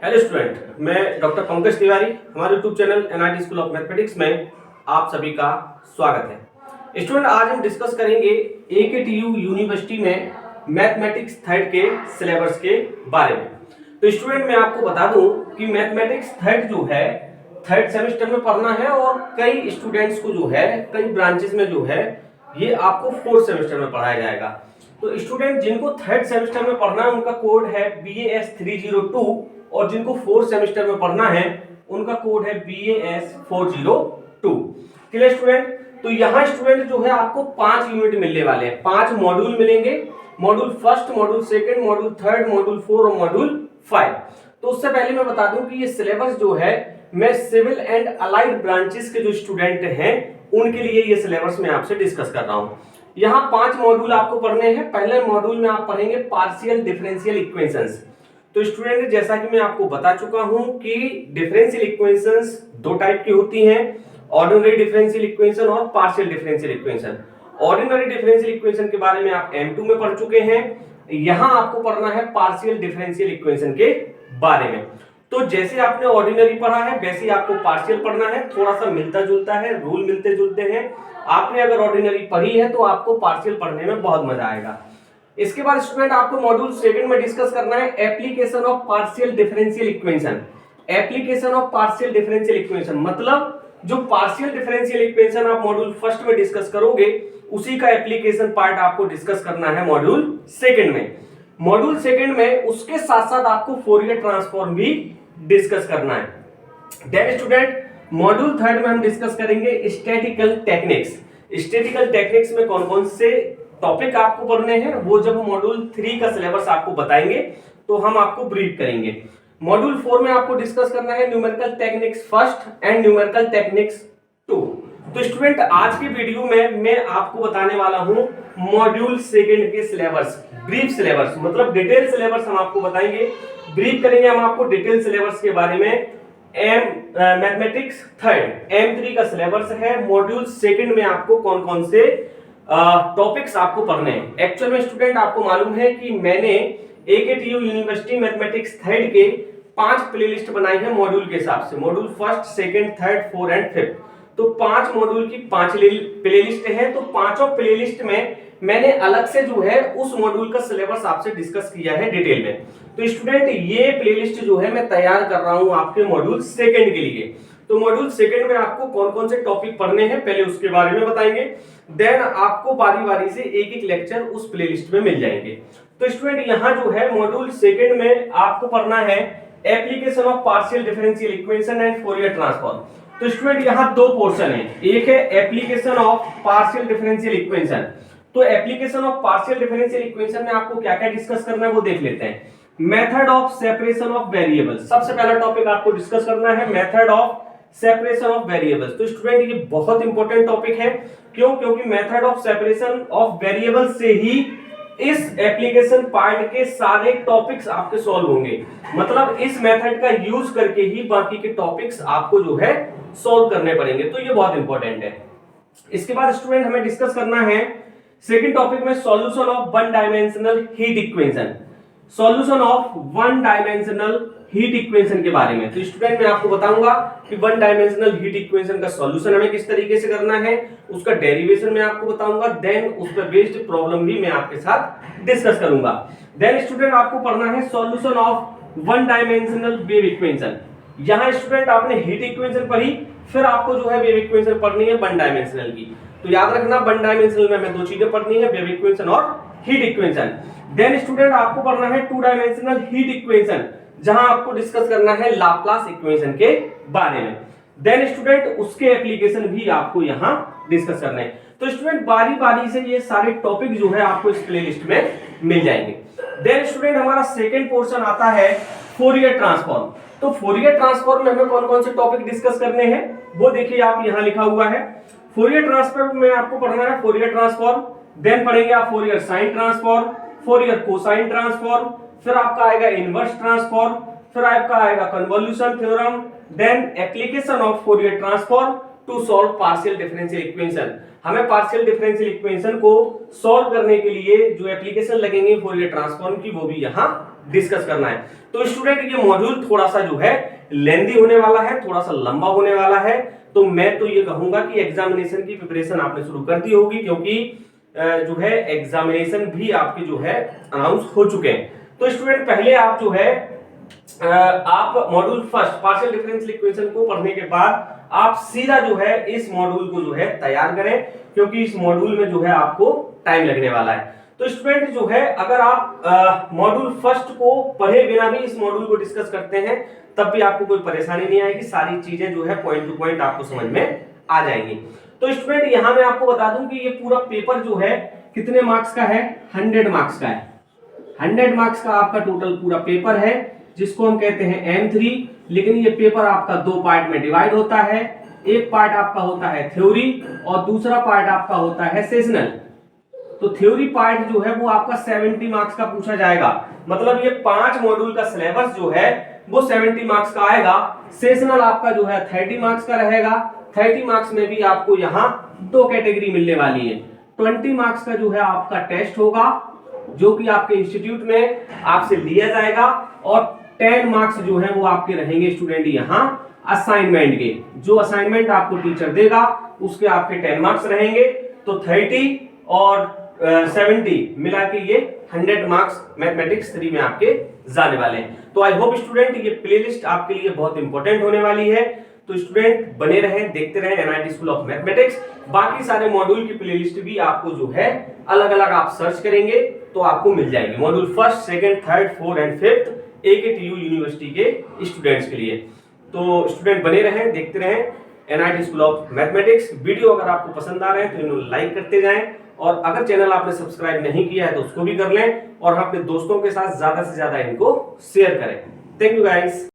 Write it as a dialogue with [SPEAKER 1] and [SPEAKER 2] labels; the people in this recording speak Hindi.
[SPEAKER 1] हेलो स्टूडेंट, मैं डॉक्टर पंकज तिवारी। हमारे YouTube channel NIT school of mathematics में आप सभी का स्वागत है। स्टूडेंट, आज हम डिस्कस करेंगे एकेटीयू यूनिवर्सिटी में मैथमेटिक्स थर्ड के सिलेबस के बारे में। तो स्टूडेंट, मैं आपको बता दूं कि मैथमेटिक्स थर्ड जो है थर्ड सेमेस्टर में पढ़ना है और कई स्टूडेंट्स को जो है कई ब्रांचेस में जो है ये आपको फोर्थ सेमेस्टर में पढ़ाया जाएगा। तो स्टूडेंट जिनको थर्ड सेमेस्टर में पढ़ना है उनका कोड है BAS 302 और जिनको फोर्थ सेमेस्टर में पढ़ना है उनका कोड है BAS 402। Clear student? तो यहाँ स्टूडेंट जो है आपको 5 यूनिट मिलने वाले हैं, 5 मॉड्यूल मिलेंगे। Module first, module second, module third, module 4 और मॉड्यूल 5। तो उससे पहले मैं बता दूं कि ये सिलेबस जो है मैं सिविल एंड अलाइड ब्रांचेस के जो स्टूडेंट हैं उनके लिए ये सिलेबस मैं आपसे डिस्कस कर रहा हूं। यहाँ 5 मॉड्यूल आपको पढ़ने हैं। पहले मॉड्यूल में आप पढ़ेंगे पार्शियल डिफरेंशियल इक्वेशंस। तो स्टूडेंट, जैसा कि मैं आपको बता चुका हूं कि डिफरेंशियल इक्वेशंस 2 टाइप की होती हैं, ऑर्डिनरी डिफरेंशियल इक्वेशन और partial differential equation. Ordinary differential equation के बारे में आप M2 में पढ़ चुके हैं। यहां आपको पढ़ना है पार्शियल डिफरेंशियल इक्वेशन के बारे में। तो जैसे आपने ऑर्डिनरी पढ़ा है वैसे ही आपको पार्शियल पढ़ना है। थोड़ा सा मिलता जुलता है, रूल मिलते जुलते हैं। आपने अगर ऑर्डिनरी पढ़ी है तो आपको पार्शियल पढ़ने में बहुत मजा आएगा। इसके बाद स्टूडेंट आपको मॉड्यूल सेकंड में डिस्कस करना है application of partial differential equation. Application of partial differential equation मतलब जो पार्शियल डिफरेंशियल इक्वेशन आप मॉड्यूल फर्स्ट में डिस्कस करोगे उसी का एप्लीकेशन पार्ट आपको डिस्कस करना है मॉड्यूल सेकंड में। मॉड्यूल सेकंड में उसके साथ साथ आपको फोरियर ट्रांसफॉर्म भी डिस्कस करना है। देन स्टूडेंट मॉड्यूल थर्ड में हम डिस्कस करेंगे स्टैटिकल टेक्निक्स। स्टैटिकल टेक्निक्स में कौन कौन से टॉपिक आपको पढ़ने हैं वो जब मॉड्यूल 3 का सिलेबस आपको बताएंगे तो हम आपको ब्रीफ करेंगे। मॉड्यूल 4 में आपको डिस्कस करना है numerical techniques first and numerical techniques 2। तो स्टूडेंट आज के वीडियो में मैं आपको बताने वाला हूं मॉड्यूल सेकंड के सिलेबस, ब्रीफ सिलेबस मतलब डिटेल सिलेबस हम आपको बताएंगे। ब्रीफ करेंगे हम आपको डिटेल सिलेबस के बारे में। मैथमेटिक्स थर्ड M3 का सिलेबस है। मॉड्यूल सेकंड में आपको कौन कौन से टॉपिक्स आपको पढ़ने हैं। एक्चुअल में स्टूडेंट आपको मालूम है कि मैंने एकेटीयू यूनिवर्सिटी मैथमेटिक्स थर्ड के 5 प्लेलिस्ट बनाई है मॉड्यूल के हिसाब से। Module first, second, third, 4 and 5। तो 5 मॉड्यूल की 5 प्लेलिस्ट है। तो पांचों प्लेलिस्ट में मैंने अलग से जो है उस मॉड्यूल का सिलेबस आपसे डिस्कस किया है डिटेल में। तो स्टूडेंट ये प्लेलिस्ट जो है मैं तैयार कर रहा हूं आपके मॉड्यूल सेकंड के लिए। तो मॉड्यूल सेकंड में आपको कौन कौन से टॉपिक पढ़ने हैं पहले उसके बारे में बताएंगे। देन आपको बारी बारी से एक एक लेक्चर उस प्लेलिस्ट में मिल जाएंगे। तो स्टूडेंट यहाँ जो है मॉड्यूल सेकंड में आपको पढ़ना है application of partial differential equation and Fourier transform. तो स्टूडेंट यहाँ 2 पोर्शन है, एक है application of partial differential equation. तो application of partial differential equation में आपको क्या क्या डिस्कस करना है वो देख लेते हैं। Method of separation of variables, सबसे पहला टॉपिक आपको डिस्कस करना है method of separation of variables. तो स्टूडेंट ये बहुत इंपॉर्टेंट टॉपिक है। क्यों? क्योंकि method of separation of variables से ही इस एप्लीकेशन पार्ट के सारे टॉपिक्स आपके सॉल्व होंगे। मतलब इस मेथड का यूज करके ही बाकी के टॉपिक्स आपको जो है सॉल्व करने पड़ेंगे। तो ये बहुत इंपॉर्टेंट है। इसके बाद स्टूडेंट हमें डिस्कस करना है सेकंड टॉपिक में solution of one dimensional heat equation. Solution of one dimensional heat equation के बारे में। तो स्टूडेंट मैं आपको बताऊंगा कि वन डायमेंशनल हीट इक्वेशन का सॉल्यूशन हमें किस तरीके से करना है, उसका डेरिवेशन मैं आपको बताऊंगा। देन उस पर बेस्ड प्रॉब्लम भी मैं आपके साथ डिस्कस करूंगा। देन स्टूडेंट आपको पढ़ना है solution of one dimensional wave equation. यहाँ स्टूडेंट आपने हीट इक्वेशन पढ़ी, फिर आपको जो है वेव इक्वेशन पढ़नी है वन डायमेंशनल की। तो याद रखना वन डायमेंशनल में हमें 2 चीजें पढ़नी है, वेव इक्वेशन और हीट इक्वेशन। देन स्टूडेंट आपको पढ़ना है 2 डायमेंशनल हीट इक्वेशन, जहां आपको डिस्कस करना है लाप्लास इक्वेशन के बारे में। देन स्टूडेंट उसके एप्लीकेशन भी आपको यहां डिस्कस करने हैं। तो स्टूडेंट बारी बारी से ये सारे टॉपिक जो है आपको इस प्लेलिस्ट में मिल जाएंगे। देन स्टूडेंट हमारा सेकंड पोर्शन आता है फोरियर ट्रांसफॉर्म। तो फोरियर ट्रांसफॉर्म में हमें कौन कौन से टॉपिक डिस्कस करने हैं वो देखिए आप यहां लिखा हुआ है। फोरियर ट्रांसफॉर्म में आपको पढ़ना है फोरियर ट्रांसफॉर्म। देन पढ़ेंगे आप Fourier sine transform, Fourier cosine transform, फिर आपका आएगा इनवर्स ट्रांसफॉर्म, फिर आपका आएगा convolution theorem. Then application of Fourier transform to solve partial differential equation. हमें पार्शियल डिफरेंशियल इक्वेशन को सॉल्व करने के लिए जो एप्लीकेशन लगेंगे फोरियर ट्रांसफॉर्म की वो भी यहाँ डिस्कस करना है। तो स्टूडेंट ये मॉड्यूल थोड़ा सा जो है लेंदी होने वाला है, थोड़ा सा लंबा होने वाला है। तो मैं तो ये कहूंगा कि एग्जामिनेशन की प्रिपरेशन आपने शुरू कर दी होगी, क्योंकि जो है एग्जामिनेशन भी आपके जो है अनाउंस हो चुके हैं। तो स्टूडेंट पहले आप जो है आप module first partial differential equation को पढ़ने के बाद आप सीधा जो है इस मॉड्यूल को जो है तैयार करें, क्योंकि इस मॉड्यूल में जो है आपको टाइम लगने वाला है। तो स्टूडेंट जो है अगर आप मॉड्यूल फर्स्ट को पढ़े बिना भी इस मॉड्यूल को डिस्कस करते हैं तब भी आपको कोई परेशानी नहीं आएगी, सारी चीजें जो है पॉइंट टू पॉइंट आपको समझ में आ जाएंगी। तो स्टूडेंट यहां मैं आपको बता दूं कि ये पूरा पेपर जो है कितने मार्क्स का है, 100 मार्क्स का है। 100 मार्क्स का आपका टोटल पूरा पेपर है, जिसको हम कहते हैं M3। लेकिन ये पेपर आपका दो पार्ट में डिवाइड होता है। एक पार्ट आपका होता है थ्योरी और दूसरा पार्ट आपका होता है सेशनल। तो थ्योरी पार्ट जो है वो आपका 70 मार्क्स का पूछा जाएगा, मतलब ये 5 मॉड्यूल का सिलेबस जो है वो 70 मार्क्स का आएगा। सेशनल आपका जो है 30 मार्क्स का रहेगा। 30 मार्क्स में भी आपको यहाँ दो कैटेगरी मिलने वाली है। 20 मार्क्स का जो है आपका टेस्ट होगा, जो कि आपके इंस्टीट्यूट में आपसे लिया जाएगा, और 10 मार्क्स जो है वो आपके रहेंगे स्टूडेंट यहाँ असाइनमेंट के। जो असाइनमेंट आपको टीचर देगा उसके आपके 10 मार्क्स रहेंगे। तो 30 और 70 मिला के ये 100 मार्क्स मैथमेटिक्स 3 में आपके जाने वाले हैं। तो आई होप स्टूडेंट ये प्लेलिस्ट आपके लिए बहुत इंपॉर्टेंट होने वाली है। तो स्टूडेंट बने रहें, देखते रहें एनआईटी स्कूल ऑफ मैथमेटिक्स। बाकी सारे मॉड्यूल की प्लेलिस्ट भी आपको जो है अलग अलग आप सर्च करेंगे तो आपको मिल जाएगी। Module first, second, third, fourth and fifth AKTU university के स्टूडेंट्स के लिए। तो स्टूडेंट बने रहें, देखते रहें NIT school of mathematics. Video अगर आपको पसंद आ रहे हैं तो इन्हें लाइक करते जाएं, और अगर चैनल आपने सब्सक्राइब नहीं किया है तो उसको भी कर लें, और अपने दोस्तों के साथ ज्यादा से ज्यादा इनको शेयर करें। Thank you guys.